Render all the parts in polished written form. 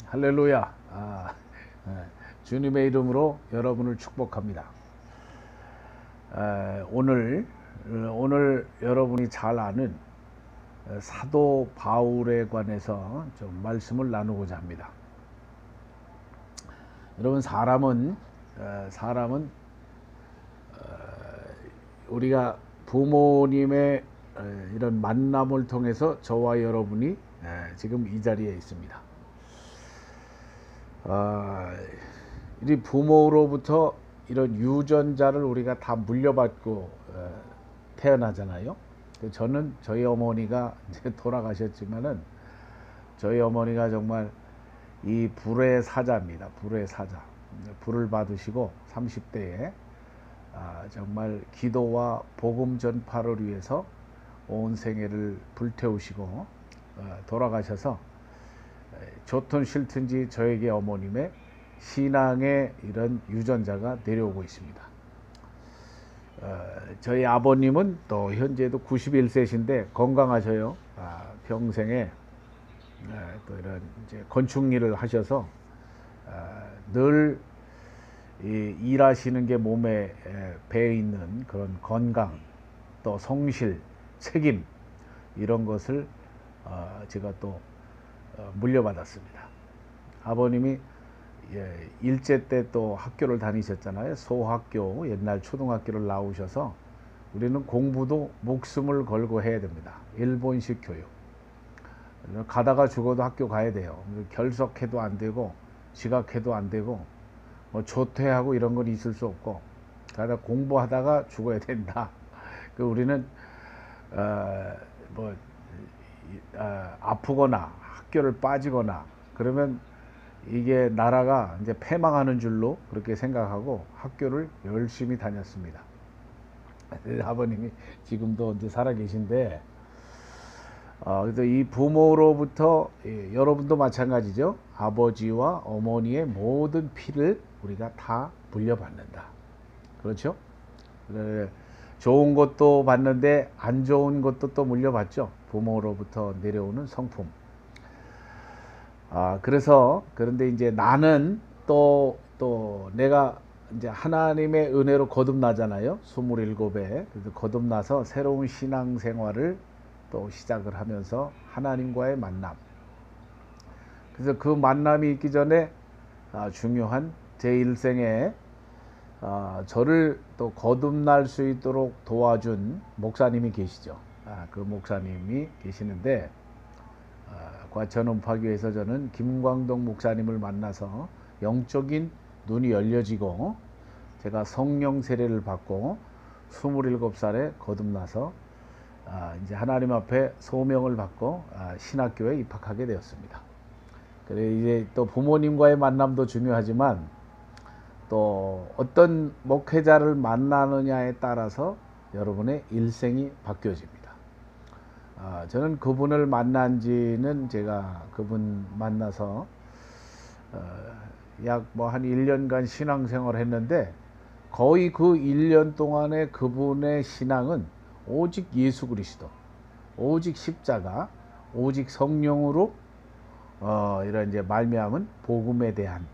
할렐루야. 주님의 이름으로 여러분을 축복합니다. 오늘 여러분이 잘 아는 사도 바울에 관해서 좀 말씀을 나누고자 합니다. 여러분, 사람은 우리가 부모님의 이런 만남을 통해서 저와 여러분이 지금 이 자리에 있습니다. 이 부모로부터 이런 유전자를 우리가 다 물려받고 태어나잖아요. 저는 저희 어머니가 이제 돌아가셨지만은 저희 어머니가 정말 이 불의 사자입니다. 불의 사자. 불을 받으시고 30대에 정말 기도와 복음 전파를 위해서 온 생애를 불태우시고 돌아가셔서 좋든 싫든지 저에게 어머님의 신앙의 이런 유전자가 내려오고 있습니다. 저희 아버님은 또 현재도 91세신데 건강하셔요. 평생에 또 이런 이제 건축 일을 하셔서 늘 일하시는 게 몸에 배어 있는 그런 건강, 또 성실, 책임, 이런 것을 제가 또 물려받았습니다. 아버님이 일제 때 또 학교를 다니셨잖아요. 소학교, 옛날 초등학교를 나오셔서 우리는 공부도 목숨을 걸고 해야 됩니다. 일본식 교육. 가다가 죽어도 학교 가야 돼요. 결석해도 안 되고 지각해도 안 되고 뭐 조퇴하고 이런 건 있을 수 없고 가다 공부하다가 죽어야 된다. 우리는 아프거나 학교를 빠지거나 그러면 이게 나라가 이제 패망하는 줄로 그렇게 생각하고 학교를 열심히 다녔습니다. 아버님이 지금도 이제 살아 계신데, 그래서 이 부모로부터 여러분도 마찬가지죠. 아버지와 어머니의 모든 피를 우리가 다 물려받는다. 그렇죠? 좋은 것도 받는데 안 좋은 것도 또 물려받죠. 부모로부터 내려오는 성품. 그런데 이제 나는 또 내가 이제 하나님의 은혜로 거듭나잖아요. 27에. 그래서 거듭나서 새로운 신앙생활을 또 시작을 하면서 하나님과의 만남. 그래서 그 만남이 있기 전에 중요한 제 일생에 저를 또 거듭날 수 있도록 도와준 목사님이 계시죠. 그 목사님이 계시는데, 과천음파교에서 저는 김광동 목사님을 만나서 영적인 눈이 열려지고 제가 성령 세례를 받고 27살에 거듭나서 이제 하나님 앞에 소명을 받고 신학교에 입학하게 되었습니다. 그래 이제 또 부모님과의 만남도 중요하지만 또 어떤 목회자를 만나느냐에 따라서 여러분의 일생이 바뀌어집니다. 저는 그분을 만난 지는 제가 그분 만나서 약 한 1년간 신앙생활을 했는데 거의 그 1년 동안에 그분의 신앙은 오직 예수 그리스도, 오직 십자가, 오직 성령으로 이런 이제 말미암은 복음에 대한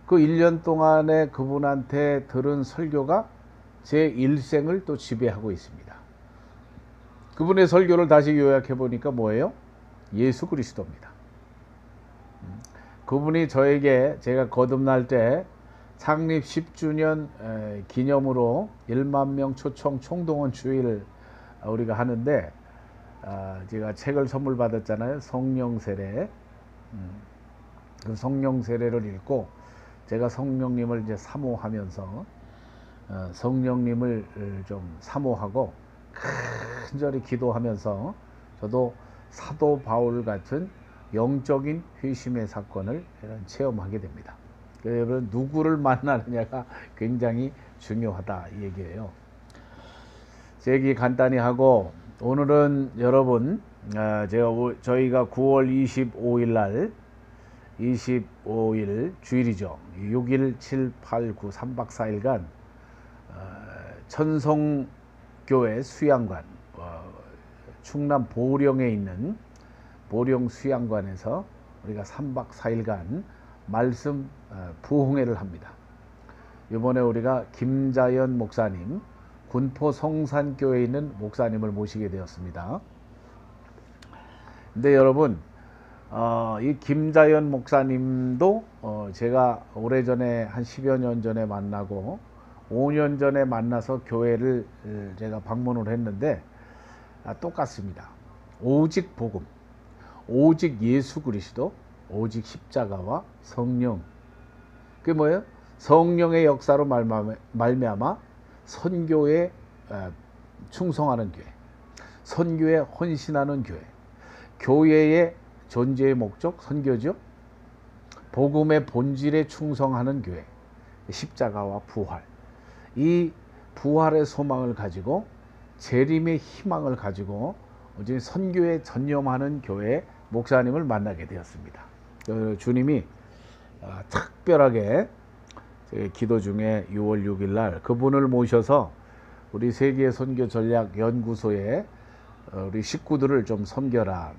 그 1년 동안에 그분한테 들은 설교가 제 일생을 또 지배하고 있습니다. 그분의 설교를 다시 요약해 보니까 뭐예요? 예수 그리스도입니다. 그분이 저에게 제가 거듭날 때 창립 10주년 기념으로 1만 명 초청 총동원 주일을 우리가 하는데, 제가 책을 선물 받았잖아요. 성령 세례. 그 성령 세례를 읽고 제가 성령님을 이제 사모하면서 성령님을 좀 사모하고 간절히 기도하면서 저도 사도 바울 같은 영적인 회심의 사건을 체험하게 됩니다. 여러분, 누구를 만나느냐가 굉장히 중요하다 이 얘기예요. 제 얘기 간단히 하고, 오늘은 여러분 저희가 9월 25일 날 25일 주일이죠. 6일 7, 8, 9 3박 4일간 천성교회 수양관, 충남 보령에 있는 보령 수양관에서 우리가 3박 4일간 말씀 부흥회를 합니다. 이번에 우리가 김자연 목사님, 군포 성산교회에 있는 목사님을 모시게 되었습니다. 근데 여러분, 이 김자연 목사님도 제가 오래전에 한 10여 년 전에 만나고 5년 전에 만나서 교회를 제가 방문을 했는데 똑같습니다. 오직 복음, 오직 예수 그리스도, 오직 십자가와 성령. 그게 뭐예요? 성령의 역사로 말미암아 선교에 충성하는 교회, 선교에 헌신하는 교회, 교회의 존재의 목적 선교죠. 복음의 본질에 충성하는 교회, 십자가와 부활. 이 부활의 소망을 가지고 재림의 희망을 가지고 이제 선교에 전념하는 교회 목사님을 만나게 되었습니다. 주님이 특별하게 기도 중에 6월 6일 날 그분을 모셔서 우리 세계 선교 전략 연구소에 우리 식구들을 좀 섬겨라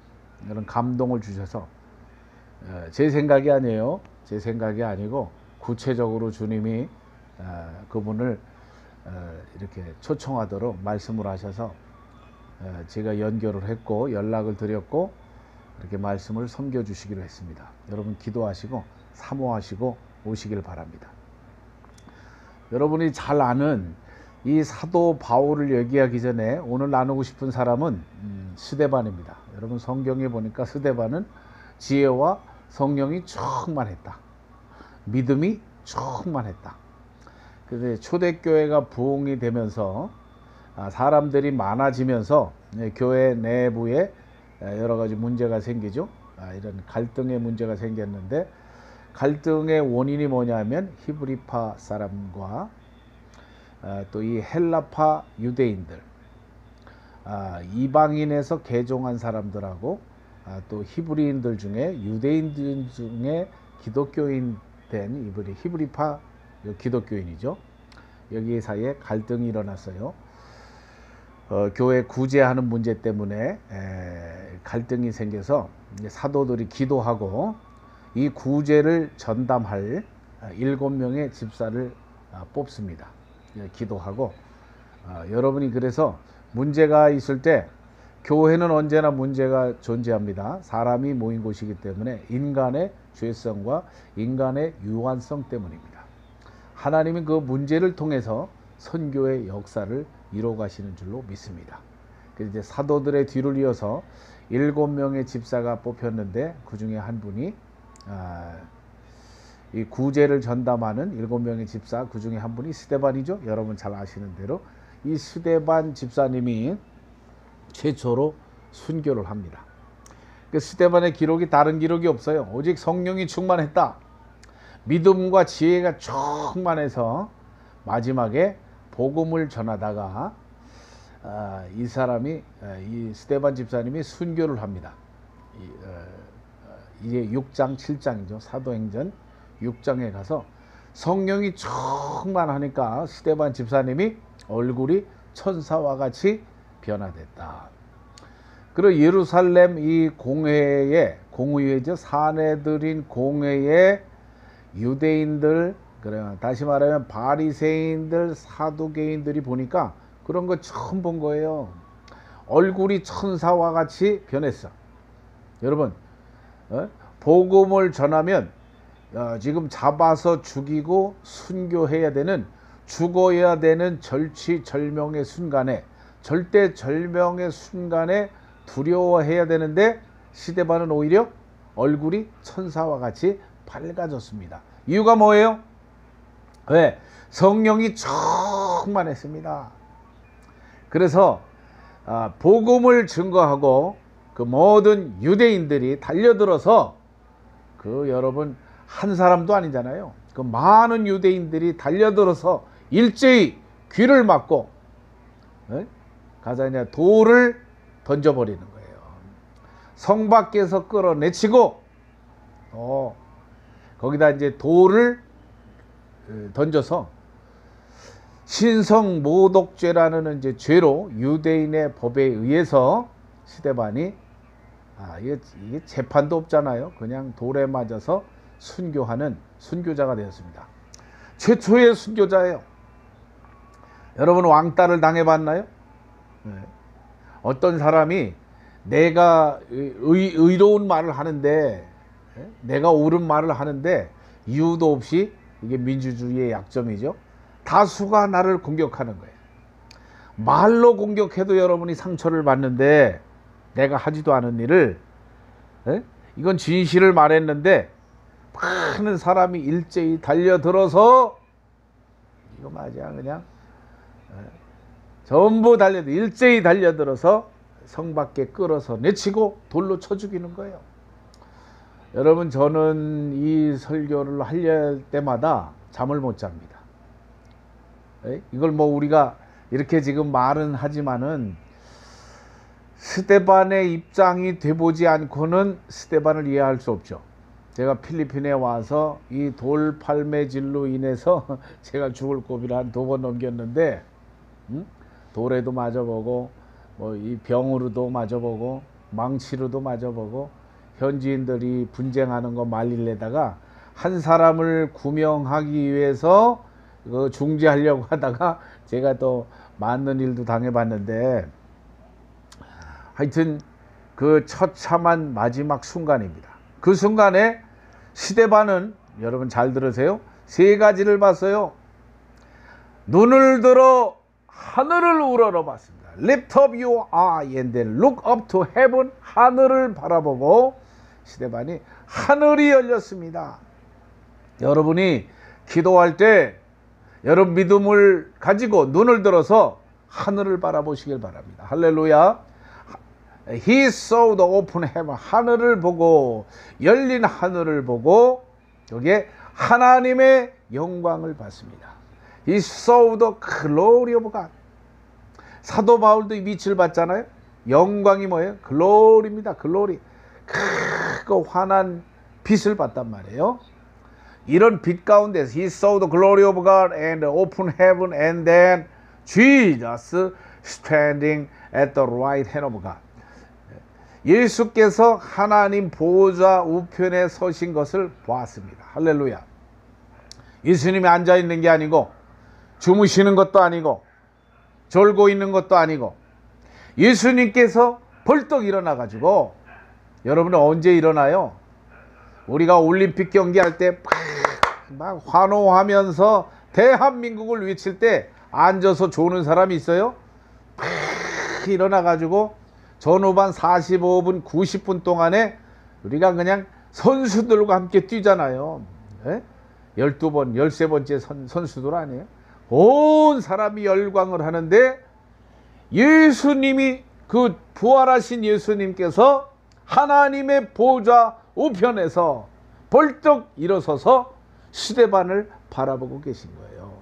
이런 감동을 주셔서 제 생각이 아니에요. 제 생각이 아니고 구체적으로 주님이 그분을 이렇게 초청하도록 말씀을 하셔서 제가 연결을 했고 연락을 드렸고 이렇게 말씀을 섬겨 주시기로 했습니다. 여러분 기도하시고 사모하시고 오시길 바랍니다. 여러분이 잘 아는 이 사도 바울을 얘기하기 전에 오늘 나누고 싶은 사람은 스데반입니다. 여러분 성경에 보니까 스데반은 지혜와 성령이 충만했다. 믿음이 충만했다. 그래서 초대교회가 부흥이 되면서 사람들이 많아지면서 교회 내부에 여러 가지 문제가 생기죠. 이런 갈등의 문제가 생겼는데 갈등의 원인이 뭐냐면 히브리파 사람과 또 이 헬라파 유대인들, 이방인에서 개종한 사람들하고 또 히브리인들 중에 유대인들 중에 기독교인 된 이분이 히브리파 기독교인이죠. 여기 사이에 갈등이 일어났어요. 교회 구제하는 문제 때문에 갈등이 생겨서 사도들이 기도하고 이 구제를 전담할 7명의 집사를 뽑습니다. 기도하고 여러분이 그래서 문제가 있을 때 교회는 언제나 문제가 존재합니다. 사람이 모인 곳이기 때문에 인간의 죄성과 인간의 유한성 때문입니다. 하나님은 그 문제를 통해서 선교의 역사를 이루어 가시는 줄로 믿습니다. 그래서 이제 사도들의 뒤를 이어서 7명의 집사가 뽑혔는데 그 중에 한 분이 이 구제를 전담하는 7명의 집사 그 중에 한 분이 스데반이죠. 여러분 잘 아시는 대로 이 스데반 집사님이 최초로 순교를 합니다. 그 스데반의 기록이 다른 기록이 없어요. 오직 성령이 충만했다. 믿음과 지혜가 충만해서 마지막에 복음을 전하다가 이 사람이 이 스데반 집사님이 순교를 합니다. 이제 6장 7장이죠. 사도행전 6장에 가서 성령이 충만하니까 스데반 집사님이 얼굴이 천사와 같이 변화됐다. 그리고 예루살렘 이 공회죠. 사내들인 공회에 유대인들, 다시 말하면 바리새인들, 사두개인들이 보니까 그런 거 처음 본 거예요. 얼굴이 천사와 같이 변했어. 여러분, 복음을 전하면 지금 잡아서 죽이고 순교해야 되는, 죽어야 되는 절치절명의 순간에, 절대절명의 순간에 두려워해야 되는데 스데반은 오히려 얼굴이 천사와 같이 밝아졌습니다. 이유가 뭐예요? 왜? 성령이 충만했습니다. 그래서 복음을 증거하고 그 모든 유대인들이 달려들어서 여러분 한 사람도 아니잖아요. 그 많은 유대인들이 달려들어서 일제히 귀를 막고 가서 그냥 돌을 던져버리는 거예요. 성 밖에서 끌어내치고 거기다 이제 돌을 던져서 신성모독죄라는 이제 죄로 유대인의 법에 의해서 스데반이 이게 재판도 없잖아요. 그냥 돌에 맞아서 순교하는 순교자가 되었습니다. 최초의 순교자예요. 여러분 왕따를 당해봤나요? 네. 어떤 사람이 내가 의로운 말을 하는데, 내가 옳은 말을 하는데 이유도 없이, 이게 민주주의의 약점이죠. 다수가 나를 공격하는 거예요. 말로 공격해도 여러분이 상처를 받는데, 내가 하지도 않은 일을, 이건 진실을 말했는데 많은 사람이 일제히 달려들어서, 이거 맞아, 그냥 전부 일제히 달려들어서 성 밖에 끌어서 내치고 돌로 쳐 죽이는 거예요. 여러분, 저는 이 설교를 할 때마다 잠을 못 잡니다. 이걸 뭐 우리가 이렇게 지금 말은 하지만은, 스데반의 입장이 돼보지 않고는 스데반을 이해할 수 없죠. 제가 필리핀에 와서 이 돌팔매질로 인해서 제가 죽을 고비를 한 2번 넘겼는데, 돌에도 맞아보고, 뭐 이 병으로도 맞아보고, 망치로도 맞아보고, 현지인들이 분쟁하는 거 말리려다가 한 사람을 구명하기 위해서 중재하려고 하다가 제가 또 맞는 일도 당해봤는데, 하여튼 그 처참한 마지막 순간입니다. 그 순간에 스데반은, 여러분 잘 들으세요, 3가지를 봤어요. 눈을 들어 하늘을 우러러봤습니다. Lift up your eye and then look up to heaven. 하늘을 바라보고, 스데반이 하늘이 열렸습니다. 여러분이 기도할 때 여러분 믿음을 가지고 눈을 들어서 하늘을 바라보시길 바랍니다. 할렐루야. He saw the open heaven. 하늘을 보고, 열린 하늘을 보고, 여기에 하나님의 영광을 봤습니다. He saw the glory of God. 사도 바울도 이 빛을 봤잖아요. 영광이 뭐예요? 글로리입니다. 글로리. 크고 환한 빛을 봤단 말이에요. 이런 빛 가운데서 He saw the glory of God and open heaven, and then Jesus standing at the right hand of God. 예수께서 하나님 보호자 우편에 서신 것을 보았습니다. 할렐루야. 예수님이 앉아있는 게 아니고, 주무시는 것도 아니고, 졸고 있는 것도 아니고, 예수님께서 벌떡 일어나 가지고, 여러분은 언제 일어나요? 우리가 올림픽 경기할 때 막 환호하면서 대한민국을 외칠 때 앉아서 조는 사람이 있어요? 일어나 가지고 전후반 45분 90분 동안에 우리가 그냥 선수들과 함께 뛰잖아요. 12번 13번째 선수들 아니에요? 온 사람이 열광을 하는데, 예수님이, 그 부활하신 예수님께서 하나님의 보좌 우편에서 벌떡 일어서서 스데반을 바라보고 계신 거예요.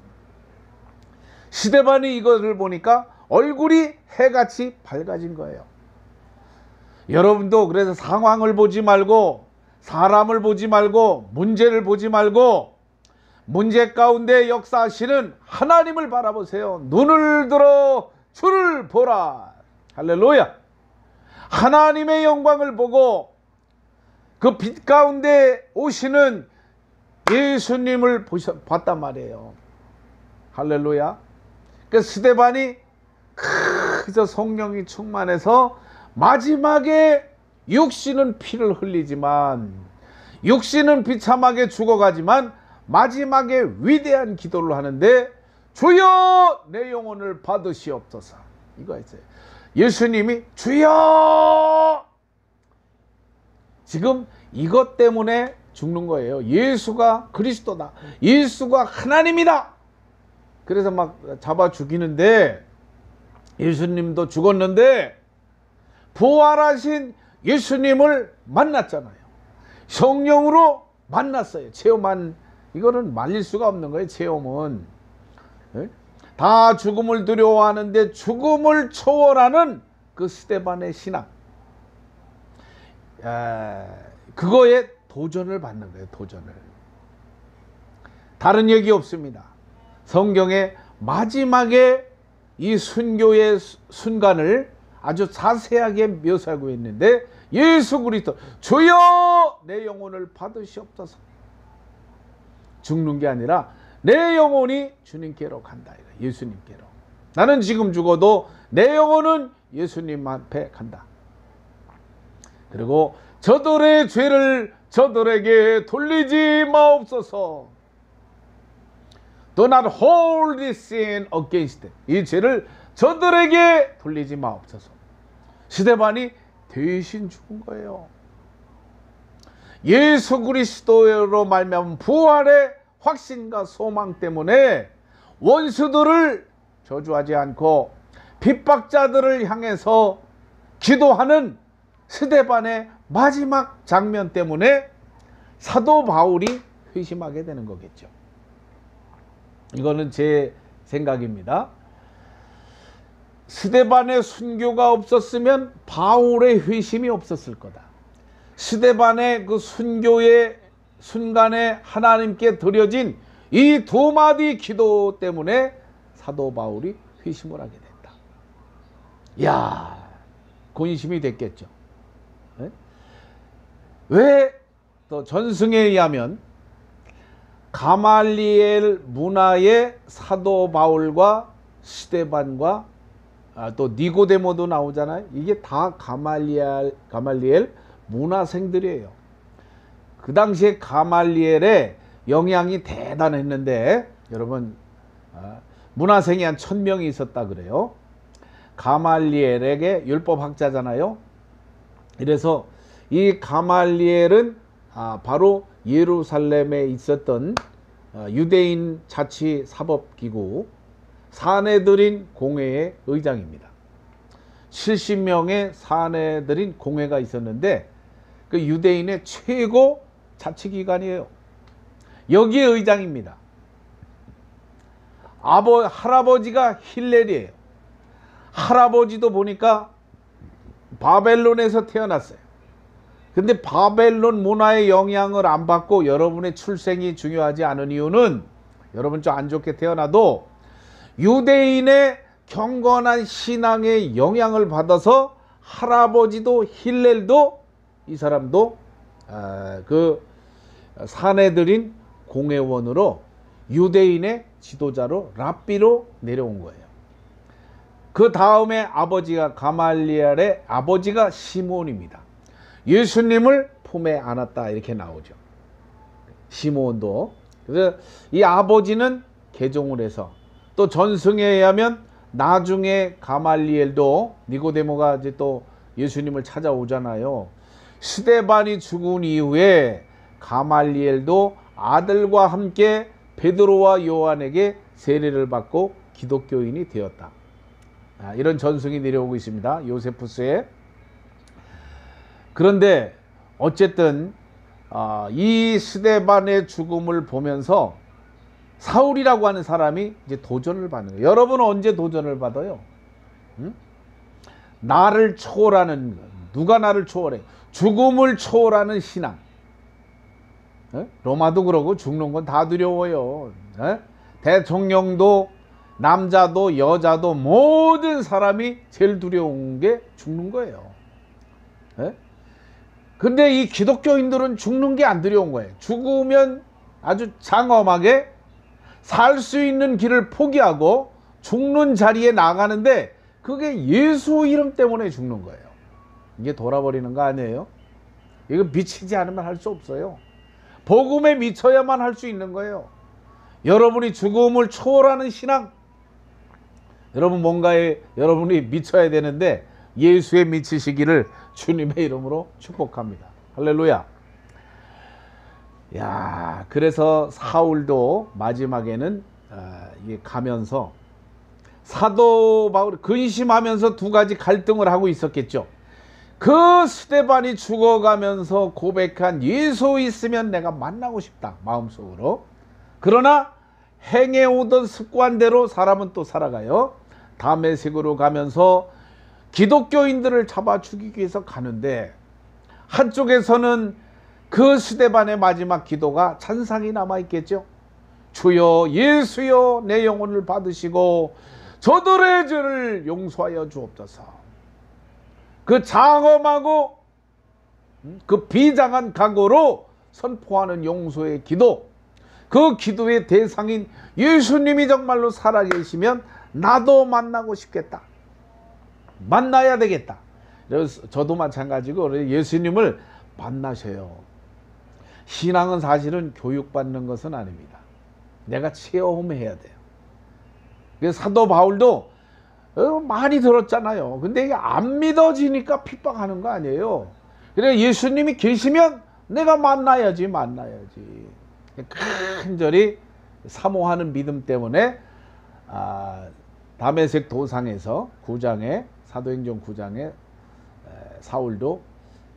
스데반이 이것을 보니까 얼굴이 해같이 밝아진 거예요. 여러분도 그래서 상황을 보지 말고, 사람을 보지 말고, 문제를 보지 말고, 문제 가운데 역사하시는 하나님을 바라보세요. 눈을 들어 주를 보라. 할렐루야. 하나님의 영광을 보고, 그 빛 가운데 오시는 예수님을 봤단 말이에요. 할렐루야. 그 스데반이 그저 성령이 충만해서 마지막에 육신은 피를 흘리지만, 육신은 비참하게 죽어가지만 마지막에 위대한 기도를 하는데, 주여 내 영혼을 받으시옵소서. 이거 했어요. 예수님이 주여, 지금 이것 때문에 죽는 거예요. 예수가 그리스도다. 예수가 하나님이다. 그래서 막 잡아 죽이는데, 예수님도 죽었는데 부활하신 예수님을 만났잖아요. 성령으로 만났어요. 체험한, 이거는 말릴 수가 없는 거예요. 체험은. 다 죽음을 두려워하는데 죽음을 초월하는 그 스데반의 신앙, 그거에 도전을 받는 거예요. 도전을. 다른 얘기 없습니다. 성경에 마지막에 이 순교의 순간을 아주 자세하게 묘사하고 있는데 예수 그리스도 주여 내 영혼을 받으시옵소서. 죽는 게 아니라 내 영혼이 주님께로 간다. 예수님께로. 나는 지금 죽어도 내 영혼은 예수님 앞에 간다. 그리고 저들의 죄를 저들에게 돌리지 마옵소서. Do not hold this sin against them. 이 죄를 저들에게 돌리지 마옵소서. 스데반이 대신 죽은 거예요. 예수 그리스도로 말미암은 부활의 확신과 소망 때문에 원수들을 저주하지 않고 핍박자들을 향해서 기도하는 스데반의 마지막 장면 때문에 사도 바울이 회심하게 되는 거겠죠. 이거는 제 생각입니다. 스데반의 순교가 없었으면 바울의 회심이 없었을 거다. 스데반의 그 순교의 순간에 하나님께 드려진 이 두 마디 기도 때문에 사도 바울이 회심을 하게 됐다. 이야, 근심이 됐겠죠. 네? 왜 또 전승에 의하면 가말리엘 문화의 사도 바울과 스데반과 또 니고데모도 나오잖아요. 이게 다 가말리엘 문화생들이에요. 그 당시에 가말리엘의 영향이 대단했는데 여러분 문화생이 한 1000명이 있었다 그래요. 가말리엘에게 율법학자잖아요. 그래서 이 가말리엘은 바로 예루살렘에 있었던 유대인 자치 사법기구 사내들인 공회의 의장입니다. 70명의 사내들인 공회가 있었는데 그 유대인의 최고 자치기관이에요. 여기에 의장입니다. 할아버지가 힐렐이에요. 할아버지도 보니까 바벨론에서 태어났어요. 근데 바벨론 문화의 영향을 안 받고 여러분의 출생이 중요하지 않은 이유는 여러분 좀 안 좋게 태어나도 유대인의 경건한 신앙의 영향을 받아서 할아버지도 힐렐도 이 사람도 그 사내들인 공회원으로 유대인의 지도자로 랍비로 내려온 거예요. 그 다음에 아버지가 가말리엘의 아버지가 시몬입니다. 예수님을 품에 안았다 이렇게 나오죠. 시몬도. 그래서 이 아버지는 개종을 해서 또 전승에 의하면 나중에 가말리엘도 니고데모가 이제 또 예수님을 찾아오잖아요. 스데반이 죽은 이후에 가말리엘도 아들과 함께 베드로와 요한에게 세례를 받고 기독교인이 되었다. 이런 전승이 내려오고 있습니다. 요세푸스에. 그런데 어쨌든 이 스데반의 죽음을 보면서 사울이라고 하는 사람이 이제 도전을 받는 거예요. 여러분은 언제 도전을 받아요? 응? 나를 초월하는, 누가 나를 초월해? 죽음을 초월하는 신앙. 로마도 그러고 죽는 건 다 두려워요. 대통령도 남자도 여자도 모든 사람이 제일 두려운 게 죽는 거예요. 근데 이 기독교인들은 죽는 게 안 두려운 거예요. 죽으면 아주 장엄하게 살 수 있는 길을 포기하고 죽는 자리에 나가는데 그게 예수 이름 때문에 죽는 거예요. 이게 돌아버리는 거 아니에요? 이거 미치지 않으면 할 수 없어요. 복음에 미쳐야만 할 수 있는 거예요. 여러분이 죽음을 초월하는 신앙, 여러분 뭔가에 여러분이 미쳐야 되는데 예수에 미치시기를 주님의 이름으로 축복합니다. 할렐루야. 야, 그래서 사울도 마지막에는 가면서 사도 바울 근심하면서 두 가지 갈등을 하고 있었겠죠. 그 스데반이 죽어가면서 고백한 예수 있으면 내가 만나고 싶다 마음속으로. 그러나 행해오던 습관대로 사람은 또 살아가요. 다메섹으로 가면서 기독교인들을 잡아 죽이기 위해서 가는데 한쪽에서는 그 스데반의 마지막 기도가 찬상이 남아있겠죠. 주여 예수여 내 영혼을 받으시고 저들의 죄를 용서하여 주옵소서. 그 장엄하고 그 비장한 각오로 선포하는 용서의 기도, 그 기도의 대상인 예수님이 정말로 살아계시면 나도 만나고 싶겠다, 만나야 되겠다. 그래서 저도 마찬가지고 예수님을 만나셔요. 신앙은 사실은 교육받는 것은 아닙니다. 내가 체험해야 돼요. 그래서 사도 바울도 많이 들었잖아요. 근데 이게 안 믿어지니까 핍박하는 거 아니에요. 그래 예수님이 계시면 내가 만나야지. 간절히 사모하는 믿음 때문에 다메섹 도상에서 9장에 사도행전 9장에 사울도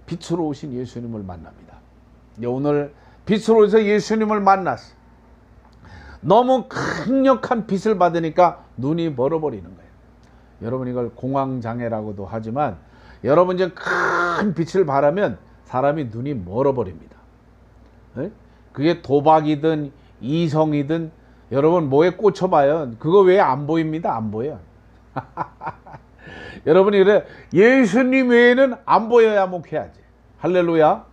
빛으로 오신 예수님을 만납니다. 오늘 빛으로 오셔서 예수님을 만났어. 너무 강력한 빛을 받으니까 눈이 멀어버리는 거예요. 여러분 이걸 공황장애라고도 하지만 여러분 이제 큰 빛을 바라면 사람이 눈이 멀어버립니다. 그게 도박이든 이성이든 여러분 뭐에 꽂혀봐요. 그거 왜 안 보입니다. 안 보여. 여러분이 그래 예수님 외에는 안 보여야 목회하지. 할렐루야.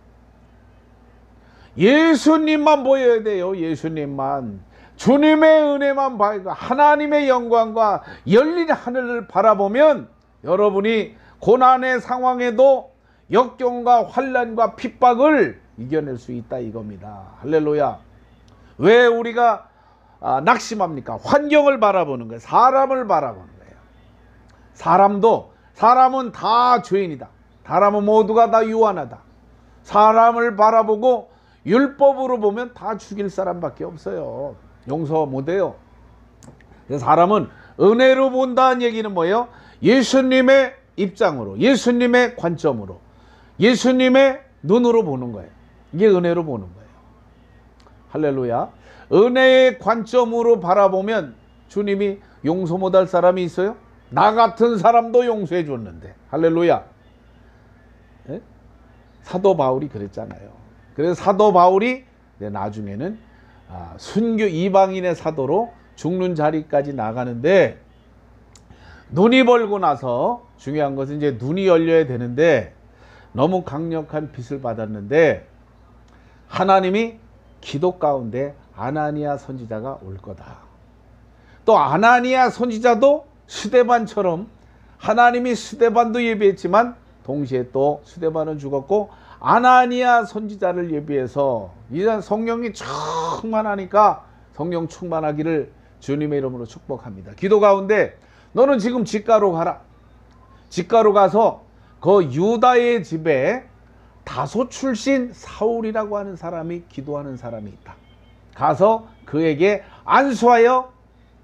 예수님만 보여야 돼요. 예수님만. 주님의 은혜만 봐야, 하나님의 영광과 열린 하늘을 바라보면 여러분이 고난의 상황에도 역경과 환난과 핍박을 이겨낼 수 있다 이겁니다. 할렐루야. 왜 우리가 낙심합니까? 환경을 바라보는 거예요. 사람을 바라보는 거예요. 사람은 다 죄인이다. 사람은 모두가 다 유한하다. 사람을 바라보고 율법으로 보면 다 죽일 사람밖에 없어요. 용서 못해요. 사람은 은혜로 본다는 얘기는 뭐예요? 예수님의 입장으로, 예수님의 관점으로, 예수님의 눈으로 보는 거예요. 이게 은혜로 보는 거예요. 할렐루야. 은혜의 관점으로 바라보면 주님이 용서 못할 사람이 있어요? 나 같은 사람도 용서해 줬는데. 할렐루야. 예? 사도 바울이 그랬잖아요. 그래서 사도 바울이 나중에는 순교 이방인의 사도로 죽는 자리까지 나가는데, 눈이 벌고 나서 중요한 것은 이제 눈이 열려야 되는데 너무 강력한 빛을 받았는데 하나님이 기도 가운데 아나니아 선지자가 올 거다. 또 아나니아 선지자도 스데반처럼 하나님이 스데반도 예비했지만 동시에 또 스데반은 죽었고 아나니아 선지자를 예비해서 이제 성령이 충만하니까 성령 충만하기를 주님의 이름으로 축복합니다. 기도 가운데 너는 지금 직가로 가라. 직가로 가서 그 유다의 집에 다소 출신 사울이라고 하는 사람이 기도하는 사람이 있다. 가서 그에게 안수하여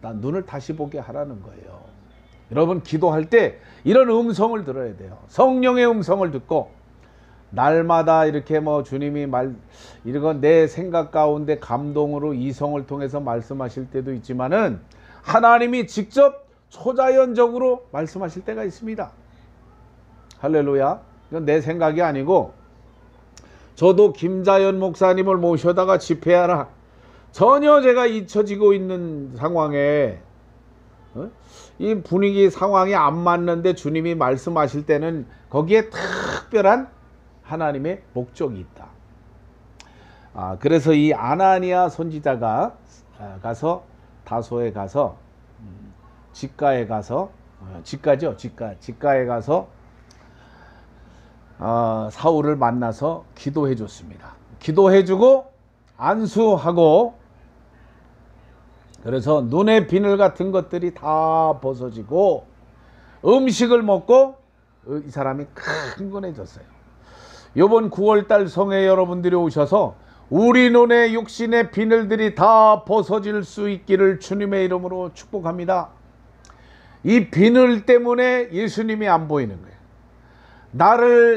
나 눈을 다시 보게 하라는 거예요. 여러분 기도할 때 이런 음성을 들어야 돼요. 성령의 음성을 듣고 날마다 이렇게 주님이 이런 내 생각 가운데 감동으로 이성을 통해서 말씀하실 때도 있지만은 하나님이 직접 초자연적으로 말씀하실 때가 있습니다. 할렐루야. 이건 내 생각이 아니고 저도 김자연 목사님을 모셔다가 집회하라. 전혀 제가 잊혀지고 있는 상황에 이 분위기 상황이 안 맞는데 주님이 말씀하실 때는 거기에 특별한 하나님의 목적이 있다. 그래서 이 아나니아 선지자가 가서 다소에 가서 직가에 가서 직가에 가서 사울을 만나서 기도해 줬습니다. 기도해 주고 안수하고 그래서 눈의 비늘 같은 것들이 다 벗어지고 음식을 먹고 이 사람이 강건해졌어요. 이번 9월달 성회 여러분들이 오셔서 우리 눈의 육신의 비늘들이 다 벗어질 수 있기를 주님의 이름으로 축복합니다. 이 비늘 때문에 예수님이 안 보이는 거예요.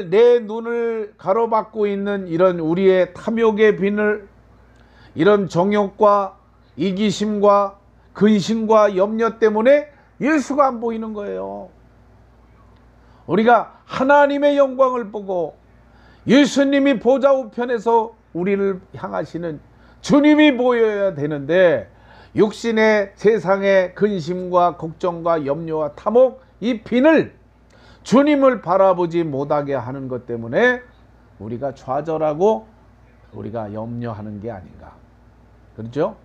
내 눈을 가로막고 있는 이런 우리의 탐욕의 비늘, 이런 정욕과 이기심과 근심과 염려 때문에 예수가 안 보이는 거예요. 우리가 하나님의 영광을 보고 예수님이 보좌 우편에서 우리를 향하시는 주님이 보여야 되는데 육신의 세상의 근심과 걱정과 염려와 탐욕, 이 비늘, 주님을 바라보지 못하게 하는 것 때문에 우리가 좌절하고 우리가 염려하는 게 아닌가. 그렇죠?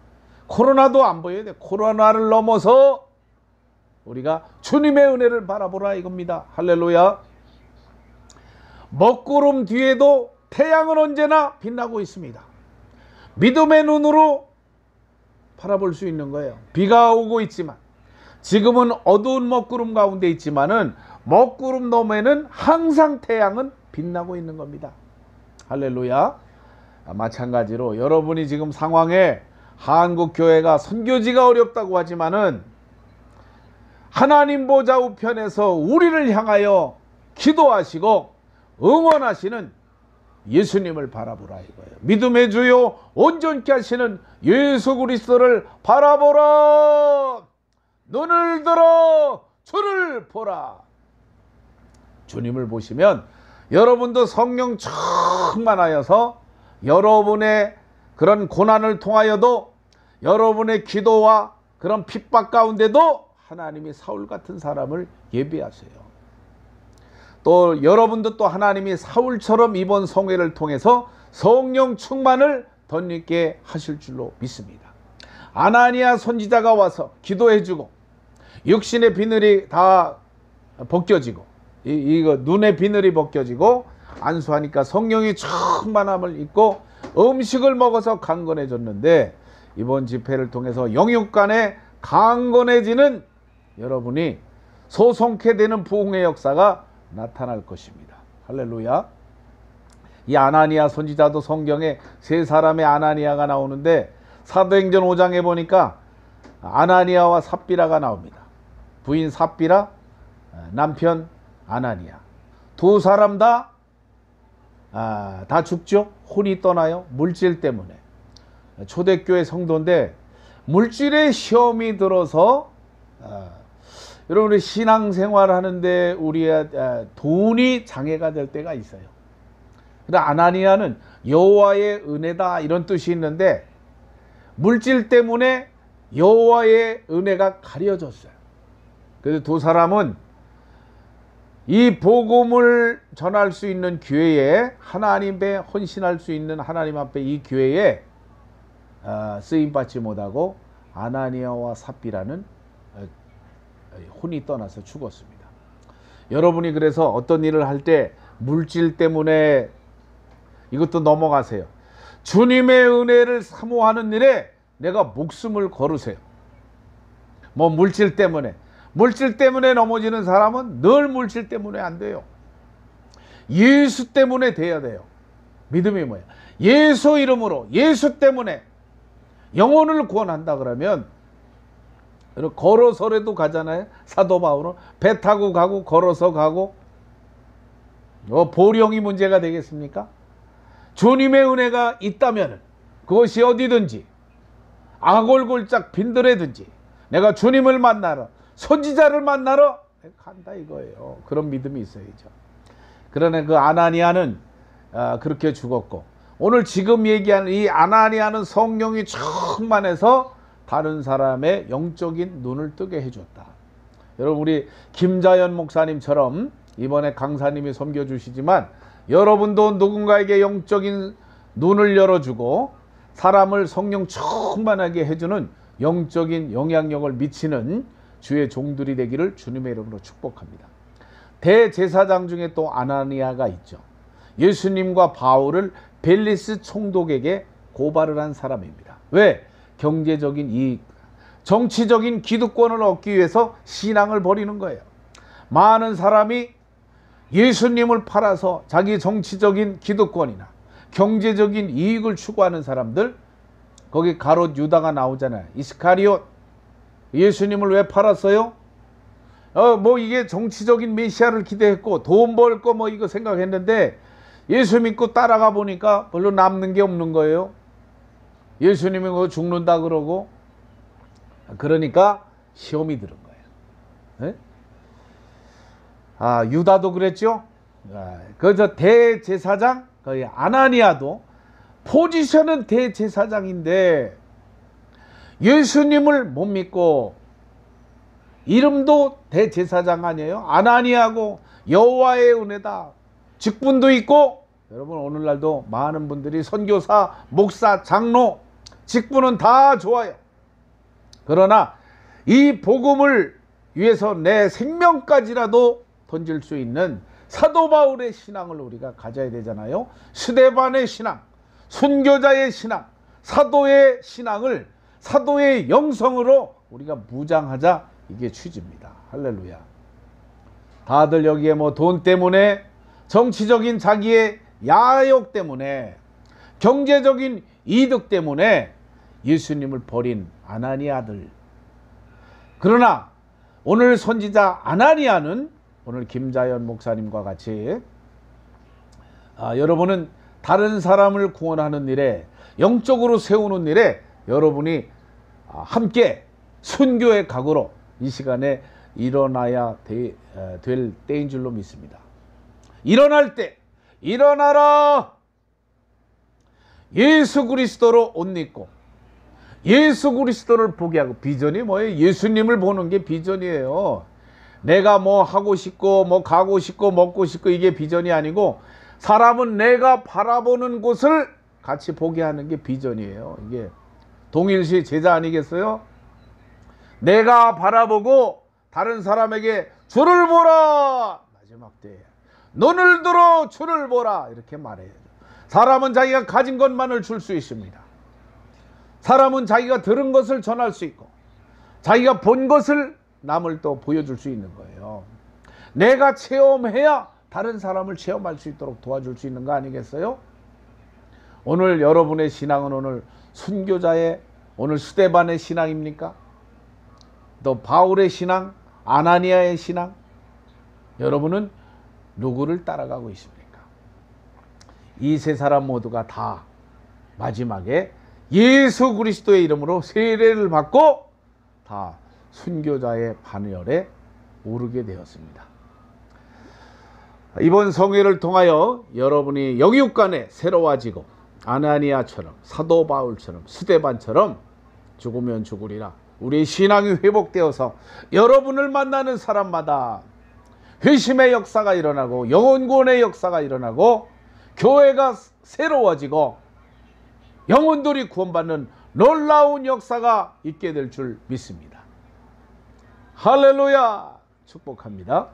코로나도 안 보여야 돼. 코로나를 넘어서 우리가 주님의 은혜를 바라보라 이겁니다. 할렐루야. 먹구름 뒤에도 태양은 언제나 빛나고 있습니다. 믿음의 눈으로 바라볼 수 있는 거예요. 비가 오고 있지만, 지금은 어두운 먹구름 가운데 있지만은 먹구름 너머에는 항상 태양은 빛나고 있는 겁니다. 할렐루야. 마찬가지로 여러분이 지금 상황에 한국 교회가 선교지가 어렵다고 하지만은 하나님 보좌 우편에서 우리를 향하여 기도하시고 응원하시는 예수님을 바라보라 이거예요. 믿음의 주요 온전케 하시는 예수 그리스도를 바라보라. 눈을 들어 주를 보라. 주님을 보시면 여러분도 성령 충만하여서 여러분의 그런 고난을 통하여도 여러분의 기도와 그런 핍박 가운데도 하나님이 사울 같은 사람을 예비하세요. 또 여러분도 또 하나님이 사울처럼 이번 성회를 통해서 성령 충만을 덧입게 하실 줄로 믿습니다. 아나니아 선지자가 와서 기도해주고 육신의 비늘이 다 벗겨지고 이거 눈의 비늘이 벗겨지고 안수하니까 성령이 충만함을 입고 음식을 먹어서 강건해졌는데, 이번 집회를 통해서 영육간에 강건해지는 여러분이 소송케 되는 부흥의 역사가 나타날 것입니다. 할렐루야. 이 아나니아 선지자도 성경에 세 사람의 아나니아가 나오는데 사도행전 5장에 보니까 아나니아와 삽비라가 나옵니다. 부인 삽비라, 남편 아나니아. 두 사람 다 죽죠. 혼이 떠나요. 물질 때문에. 초대교회 성도인데 물질의 시험이 들어서 여러분이 신앙생활 하는데 우리의 돈이 장애가 될 때가 있어요. 근데 아나니아는 여호와의 은혜다 이런 뜻이 있는데 물질 때문에 여호와의 은혜가 가려졌어요. 그래서 두 사람은 이 복음을 전할 수 있는 교회에, 하나님에 헌신할 수 있는 하나님 앞에 이 교회에 쓰임받지 못하고 아나니아와 삽비라는 혼이 떠나서 죽었습니다. 여러분이 그래서 어떤 일을 할 때 물질 때문에 이것도 넘어가세요. 주님의 은혜를 사모하는 일에 내가 목숨을 걸으세요. 뭐 물질 때문에 넘어지는 사람은 늘 물질 때문에 안 돼요. 예수 때문에 돼야 돼요. 믿음이 뭐야? 예수 이름으로, 예수 때문에 영혼을 구원한다 그러면 걸어서라도 가잖아요. 사도 바울은 배 타고 가고 걸어서 가고. 보령이 문제가 되겠습니까? 주님의 은혜가 있다면 그것이 어디든지 아골골짝 빈들에든지 내가 주님을 만나러, 선지자를 만나러 간다 이거예요. 그런 믿음이 있어야죠. 그러나 그 아나니아는 그렇게 죽었고, 오늘 지금 얘기하는 이 아나니아는 성령이 충만해서 다른 사람의 영적인 눈을 뜨게 해줬다. 여러분, 우리 김자연 목사님처럼 이번에 강사님이 섬겨주시지만 여러분도 누군가에게 영적인 눈을 열어주고 사람을 성령 충만하게 해주는 영적인 영향력을 미치는 주의 종들이 되기를 주님의 이름으로 축복합니다. 대제사장 중에 또 아나니아가 있죠. 예수님과 바울을 벨리스 총독에게 고발을 한 사람입니다. 왜? 경제적인 이익, 정치적인 기득권을 얻기 위해서 신앙을 버리는 거예요. 많은 사람이 예수님을 팔아서 자기 정치적인 기득권이나 경제적인 이익을 추구하는 사람들, 거기 가롯 유다가 나오잖아요. 이스카리옷, 예수님을 왜 팔았어요? 뭐 이게 정치적인 메시아를 기대했고 돈 벌 거 뭐 이거 생각했는데 예수 믿고 따라가 보니까 별로 남는 게 없는 거예요. 예수님이 뭐 죽는다 그러고. 그러니까 시험이 들은 거예요. 네? 유다도 그랬죠. 그저 대제사장 아나니아도 포지션은 대제사장인데 예수님을 못 믿고, 이름도 대제사장 아니에요? 아나니아고 여호와의 은혜다. 직분도 있고, 여러분 오늘날도 많은 분들이 선교사, 목사, 장로 직분은 다 좋아요. 그러나 이 복음을 위해서 내 생명까지라도 던질 수 있는 사도 바울의 신앙을 우리가 가져야 되잖아요. 스데반의 신앙, 순교자의 신앙, 사도의 신앙을 사도의 영성으로 우리가 무장하자, 이게 취지입니다. 할렐루야. 다들 여기에 뭐 돈 때문에, 정치적인 자기의 야욕 때문에, 경제적인 이득 때문에 예수님을 버린 아나니아 아들. 그러나 오늘 선지자 아나니아는 오늘 김자연 목사님과 같이 여러분은 다른 사람을 구원하는 일에, 영적으로 세우는 일에 여러분이 함께 순교의 각오로 이 시간에 일어나야 될 때인 줄로 믿습니다. 일어날 때 일어나라. 예수 그리스도로 옷 입고 예수 그리스도를 보게 하고. 비전이 뭐예요? 예수님을 보는 게 비전이에요. 내가 뭐 하고 싶고 뭐 가고 싶고 먹고 싶고 이게 비전이 아니고, 사람은 내가 바라보는 곳을 같이 보게 하는 게 비전이에요. 이게 동일시 제자 아니겠어요? 내가 바라보고 다른 사람에게 주를 보라. 마지막 때에 눈을 들어 주를 보라, 이렇게 말해요. 사람은 자기가 가진 것만을 줄 수 있습니다. 사람은 자기가 들은 것을 전할 수 있고, 자기가 본 것을 남을 또 보여줄 수 있는 거예요. 내가 체험해야 다른 사람을 체험할 수 있도록 도와줄 수 있는 거 아니겠어요? 오늘 여러분의 신앙은 오늘 순교자의, 오늘 스데반의 신앙입니까? 또 바울의 신앙, 아나니아의 신앙? 여러분은 누구를 따라가고 있습니까? 이 세 사람 모두가 다 마지막에 예수 그리스도의 이름으로 세례를 받고 다 순교자의 반열에 오르게 되었습니다. 이번 성회를 통하여 여러분이 영육간에 새로워지고, 아나니아처럼, 사도 바울처럼, 스데반처럼 죽으면 죽으리라, 우리의 신앙이 회복되어서 여러분을 만나는 사람마다 회심의 역사가 일어나고, 영혼구원의 역사가 일어나고, 교회가 새로워지고 영혼들이 구원받는 놀라운 역사가 있게 될 줄 믿습니다. 할렐루야. 축복합니다.